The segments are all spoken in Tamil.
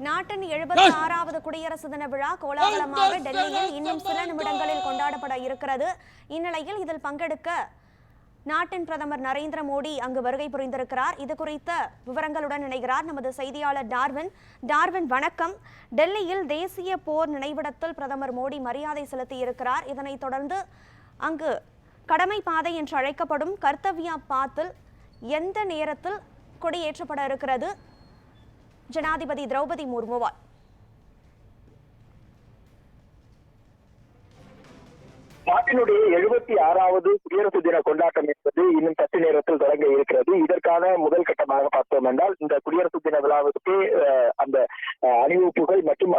நாட்டின் 76வது குடியரசு தின விழா கோலாகலமாக டெல்லியில் இன்னும் சில நிமிடங்களில் கொண்டாடப்பட இருக்கிறது. இந்நிலையில் இதில் பங்கெடுக்க நாட்டின் பிரதமர் நரேந்திர மோடி அங்கு வருகை புரிந்திருக்கிறார். இது குறித்த விவரங்களுடன் இணைகிறார் நமது செய்தியாளர் டார்வின். டார்வின், வணக்கம். டெல்லியில் தேசிய போர் நினைவிடத்தில் பிரதமர் மோடி மரியாதை செலுத்தியிருக்கிறார். இதனைத் தொடர்ந்து அங்கு கடமை பாதை என்று அழைக்கப்படும் கர்த்தவ்யா பாத்தில் எந்த நேரத்தில் கொடியேற்றப்பட இருக்கிறது ஜனாதிபதி திரௌபதி முர்முவால்? நாட்டினுடைய 76வது குடியரசு தின கொண்டாட்டம் என்பது இன்னும் சற்று நேரத்தில் தொடங்க இருக்கிறது. இதற்கான முதல் கட்டமாக பார்த்தோம் என்றால் இந்த குடியரசு தின விழாவுக்கு அந்த அணிவகுப்புகள் மற்றும்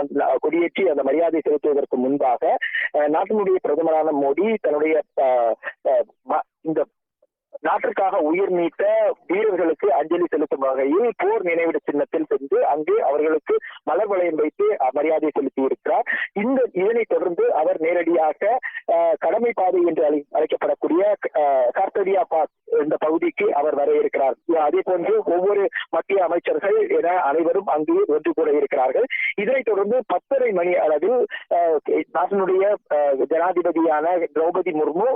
கொடியேற்றி அந்த மரியாதை செலுத்துவதற்கு முன்பாக நாட்டினுடைய பிரதமரான மோடி தன்னுடைய இந்த நாட்டிற்காக உயிர் நீத்த வீரர்களுக்கு அஞ்சலி செலுத்தும் வகையில் போர் நினைவிட சின்னத்தில் சென்று அங்கு அவர்களுக்கு மலர் வளையம் வைத்து மரியாதை செலுத்தி இருக்கிறார். இதனைத் தொடர்ந்து அவர் நேரடியாக கடமை பாதை என்று அழைக்கப்படக்கூடிய கர்த்தவ்யா பாத் என்ற பகுதிக்கு அவர் வர இருக்கிறார். அதே போன்று ஒவ்வொரு மத்திய அமைச்சர்கள் என அனைவரும் அங்கு ஒன்று கூட இருக்கிறார்கள். இதனைத் தொடர்ந்து 10:30 மணி அளவில் நாட்டினுடைய ஜனாதிபதியான திரௌபதி முர்மு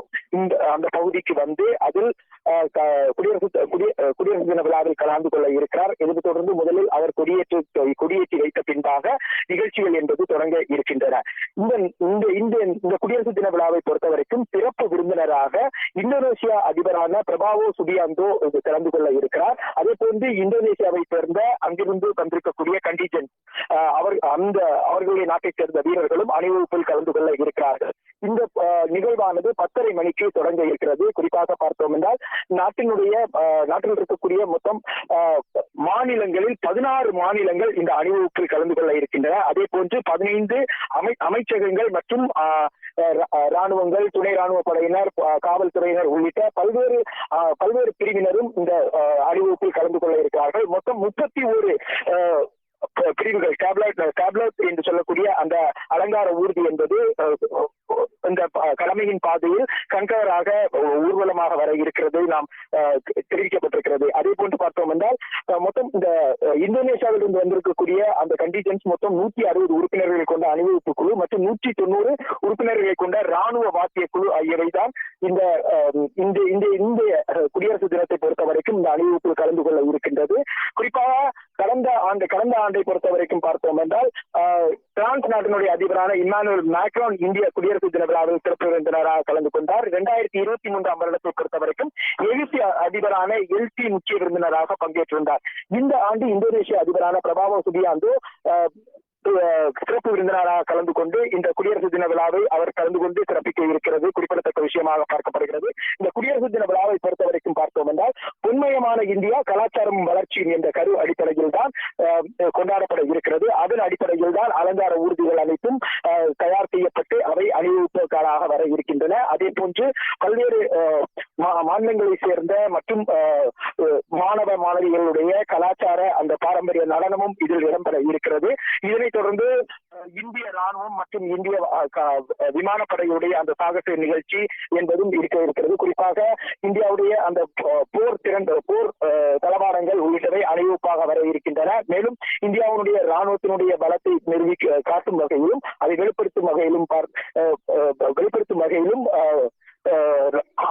அந்த பகுதிக்கு வந்து அதில் குடியரசு தின விழாவில் கலந்து கொள்ள இருக்கிறார். இதனைத் தொடர்ந்து முதலில் அவர் கொடியேற்றி வைத்த பின்பாக நிகழ்ச்சிகள் என்பது தொடங்க இருக்கின்றன. இந்த குடியரசு தின விழாவை பொறுத்தவரைக்கும் சிறப்பு விருந்தினராக இந்தோனேசியா அதிபரான பிரபாவோ சுபியாந்தோ கலந்து கொள்ள இருக்கிறார். அதே போன்று இந்தோனேசியாவை சேர்ந்த அங்கிருந்து வந்திருக்கக்கூடிய கண்டிஜென்ட் அவர்களுடைய நாட்டை சேர்ந்த வீரர்களும் அணிவகுப்பில் கலந்து கொள்ள இருக்கிறார்கள். இந்த நிகழ்வானது 10:30 மணிக்கு தொடங்க இருக்கிறது. குறிப்பாக பார்த்தோம் என்றால் நாட்டில் இருக்கக்கூடிய மொத்தம் மாநிலங்களில் 16 மாநிலங்கள் இந்த அணிவகுப்பில் கலந்து கொள்ள இருக்கின்றன. அதே போன்று 15 அமைச்சகங்கள் மற்றும் ராணுவங்கள், துணை ராணுவ படையினர், காவல்துறையினர் உள்ளிட்ட பல்வேறு பிரிவினரும் இந்த அணிவகுப்பில் கலந்து கொள்ள இருக்கிறார்கள். மொத்தம் 31 பிரிவுகள் டேப்லெட் என்று சொல்லக்கூடிய அந்த அலங்கார ஊர்தி என்பது இந்த கடமையின் பாதையில் கண்கவராக ஊர்வலமாக வர இருக்கிறது நாம் தெரிவிக்கப்பட்டிருக்கிறது. அதே போன்று பார்த்தோம் என்றால் மொத்தம் இந்த இந்தோனேசியாவில் இருந்து வந்திருக்கக்கூடிய அந்த கண்டிஜென்ட்ஸ் மொத்தம் 160 உறுப்பினர்களை கொண்ட அணிவகுப்பு குழு மற்றும் 190 உறுப்பினர்களை கொண்ட ராணுவ வாத்திய குழு ஆகியவைதான் இந்த குடியரசு தினத்தை பொறுத்த வரைக்கும் இந்த அணிவகுப்பில் கலந்து கொள்ள இருக்கின்றது. குறிப்பாக கடந்த ஆண்டை பொறுத்த வரைக்கும் பார்த்தோம் என்றால் பிரான்ஸ் நாட்டினுடைய அதிபரான இம்மானுவேல் மேக்ரான் இந்திய குடியரசு தின விழாவில் சிறப்பு விருந்தினராக கலந்து கொண்டார். 2023 வருடத்தை பொறுத்த வரைக்கும் எகிப்திய அதிபரான எல்சி முக்கிய விருந்தினராக பங்கேற்றிருந்தார். இந்த ஆண்டு இந்தோனேசிய அதிபரான பிரபாவோ சுபியாந்தோ சிறப்பு விருந்தினராக கலந்து கொண்டு இந்த குடியரசு தின விழாவை அவர் கலந்து கொண்டு சிறப்பிக்க இருக்கிறது குறிப்பிடத்தக்க விஷயமாக பார்க்கப்படுகிறது. இந்த குடியரசு தின விழாவை பொறுத்த வரைக்கும் பார்த்தோம் என்றால் பொன்மயமான இந்தியா கலாச்சாரம் வளர்ச்சியின் என்ற கரு அடிப்படையில் தான் கொண்டாடப்பட இருக்கிறது. அதன் அடிப்படையில் தான் அலங்கார ஊர்திகள் அனைத்தும் தயார் செய்யப்பட்டு அவை அணிவகுப்புக்காக வர இருக்கின்றன. அதே போன்று பல்வேறு மாநிலங்களை சேர்ந்த மற்றும் மாணவ மாணவிகளுடைய கலாச்சார அந்த பாரம்பரிய நடனமும் இதில் இடம்பெற இருக்கிறது. இதனைத் தொடர்ந்து இந்திய ராணுவம் மற்றும் இந்திய விமானப்படையுடைய அந்த சாகச நிகழ்ச்சி என்பதும் இருக்கிறது. குறிப்பாக இந்தியாவுடைய அந்த போர் தளவாடங்கள் உள்ளிட்டவை அணிவகுப்பாக வர இருக்கின்றன. மேலும் இந்தியாவுடைய ராணுவத்தினுடைய பலத்தை காட்டும் வகையிலும் அதை வெளிப்படுத்தும் வகையிலும்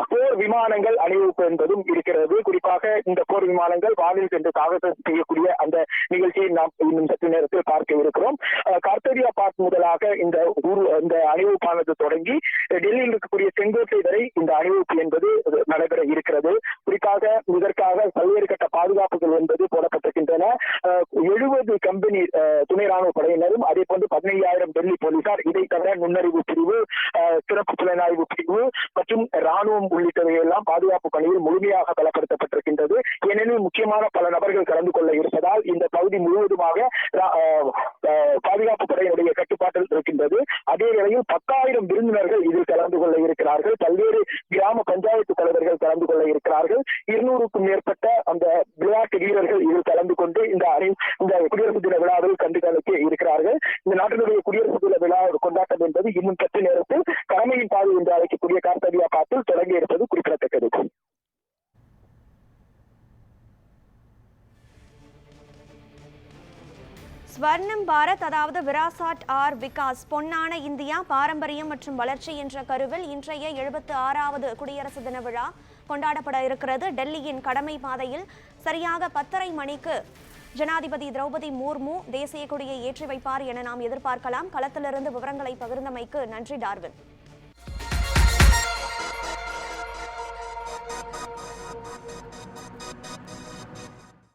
போர் விமானங்கள் அணிவகுப்பு என்பதும் இருக்கிறது. குறிப்பாக இந்த போர் விமானங்கள் வானில் சென்று சாகசம் செய்யக்கூடிய அந்த நிகழ்ச்சியை நாம் இன்னும் சற்று நேரத்தில் பார்க்க இருக்கிறோம். கர்த்தவ்யா பாத் முதலாக இந்த அணிவகுப்பானது தொடங்கி டெல்லியில் இருக்கக்கூடிய செங்கோட்டை வரை இந்த அணிவகுப்பு என்பது நடைபெற இருக்கிறது. குறிப்பாக இதற்காக பல்வேறு கட்ட பாதுகாப்புகள் என்பது போடப்பட்டிருக்கின்றன. 70 கம்பெனி துணை ராணுவ படையினரும் அதே போன்று 15,000 டெல்லி போலீசார், இதை தவிர நுண்ணறிவு பிரிவு, சிறப்பு புலனாய்வு பிரிவு மற்றும் ராணுவம் உள்ளிட்டவையெல்லாம் பாதுகாப்பு பணியில் முழுமையாக பலப்படுத்தப்பட்டிருக்கின்றது. ஏனெனில் முக்கியமான பல நபர்கள் கலந்து கொள்ள இருப்பதால் இந்த பகுதி முழுவதுமாக பாதுகாப்பு படையினுடைய கட்டுப்பாட்டில் இருக்கின்றது. அதே வேளையில் 10,000 விருந்தினர்கள் இதில் கலந்து கொள்ள இருக்கிறார்கள். பல்வேறு கிராம பஞ்சாயத்து தலைவர்கள் கலந்து கொள்ள இருக்கிறார்கள். 200க்கும் மேற்பட்ட அந்த விளையாட்டு வீரர்கள் இதில் கலந்து கொண்டு இந்த குடியரசு தின விழாவில் கண்டுகளிக்க இருக்கிறார்கள். இந்த நாட்டினுடைய குடியரசு தின விழா கொண்டாட்டம் என்பது இன்னும் சற்று நேரத்தில் கடமையின் பாதை என்று அழைக்கக்கூடிய கர்த்தவ்யா பாத்தில் தொடங்கி இருப்பது குறிப்பிடத்தக்கது. ஸ்வர்ணம் பாரத், அதாவது விராசாட் ஆர் விகாஸ், பொன்னான இந்தியா, பாரம்பரியம் மற்றும் வளர்ச்சி என்ற கருவில் இன்றைய 76வது குடியரசு தின விழா கொண்டாடப்பட இருக்கிறது. டெல்லியின் கடமை பாதையில் சரியாக 10:30 மணிக்கு ஜனாதிபதி திரௌபதி முர்மு தேசிய கொடியை ஏற்றி வைப்பார் என நாம் எதிர்பார்க்கலாம். களத்திலிருந்து விவரங்களை பகிர்ந்தமைக்கு நன்றி டார்வின்.